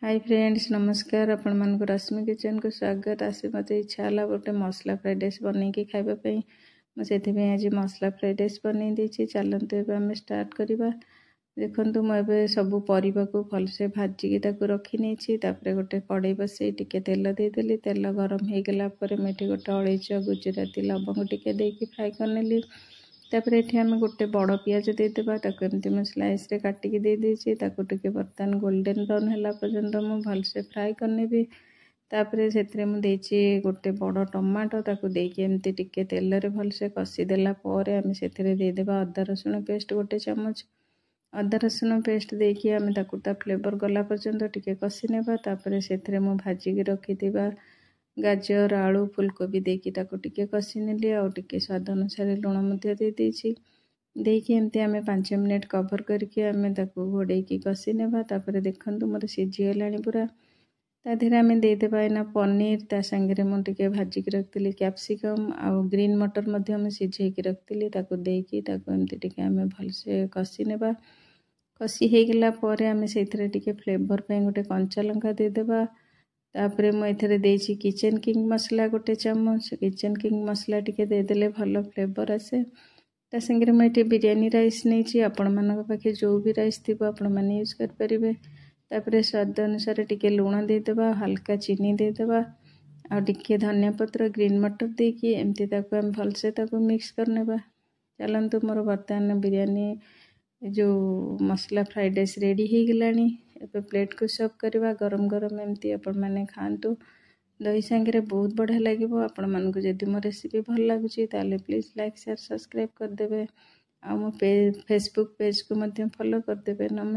Hi friends नमस्कार आपण मानक रश्मि किचन को स्वागत। आज मत इच्छा है गोटे मसला फ्राइड राइस बन के खावाई मुझे आज मसला फ्राइड राइस बनई देती। चलते आम स्टार्ट करवा। देखु मुझे सब परिवा को भलसे भाजिकी रखी नहीं। गोटे कड़ई बसई टिके तेल देदेली। तेल गरम हो गला मुझे गोटे अलैच गुजराती लवंग टिके देकी फ्राए करनेली। तापर ये आम गोटे बड़ पियाज देदेबा। एमती मैं स्लाइस रे काटिकी दे देछि। ताको टिके बर्तमान गोल्डन ब्राउन है पर्यंत मु भलसे फ्राए करनेबी। तापर से मुझे गोटे बड़ टमाटो ताको देकी एमती टिके तेल रे भलसे कषिदेला आम से देदेबा अदा रसुण पेस्ट गोटे चमच। अदा रसुण पेस्ट देकी आम ताको ता फ्लेवर गला पर्यंत टिके कषि नेबा। तापर से भाजिकी रखिथिबा गाजर आलू फुलकोबी देकी ताको टिके कषि नेली। आ टिके स्वाद अनुसार लुण मध्य दे देछि। देकी एमती आम 5 मिनिट कवर करके आम ताको घोड़ेकी कषि नेबा। तापर देखंतु मोर सिझी गलानी पूरा। ता देहरे आम देदेबा एना पनीर। ता संगे मु टिके भाजिकी रखिली कैप्सिकम आ ग्रीन मटर मध्य मैं सिझेकी रखिली। ताको देकी ताको एमती टिके आम भलसे कषि नेबा। कषि हो गला परे आम सेथिरे टिके फ्लेवर पे गोटे कंचा लंका देदेबा। तापरे मु एथिरे देछि किचन किंग मसला गोटे चमच। किचन किंग मसला टिके देदेले भल फ्लेवर आसे। ता संगे मु एठी बिरयानी राइस नहीं। आपण मानक पाखे जो भी राइस थी आपण माने यूज कर परिबे। तापरे स्वाद अनुसार टिके लुण देदेबा हल्का चीनी देदेबा आ टिके धनिया पत्र ग्रीन मटर देकी एमती ताको हम भलसे ताको मिक्स करनेबा। चलंतु मोर बर्तमान बिरयानी जो मसला फ्राइड राइस रेडी हो गलानी। एबे प्लेट को सर्व करवा। गरम गरम एमती आपण माने खांतु। दही सांगे बहुत बढ़िया लगे। आपण मानक जदि मो रेसिपी भल लगुच ताले प्लीज लाइक शेयर सब्सक्राइब करदेबे। आ मो फेसबुक पेज को मध्य फॉलो करदेबे। नमस्कार।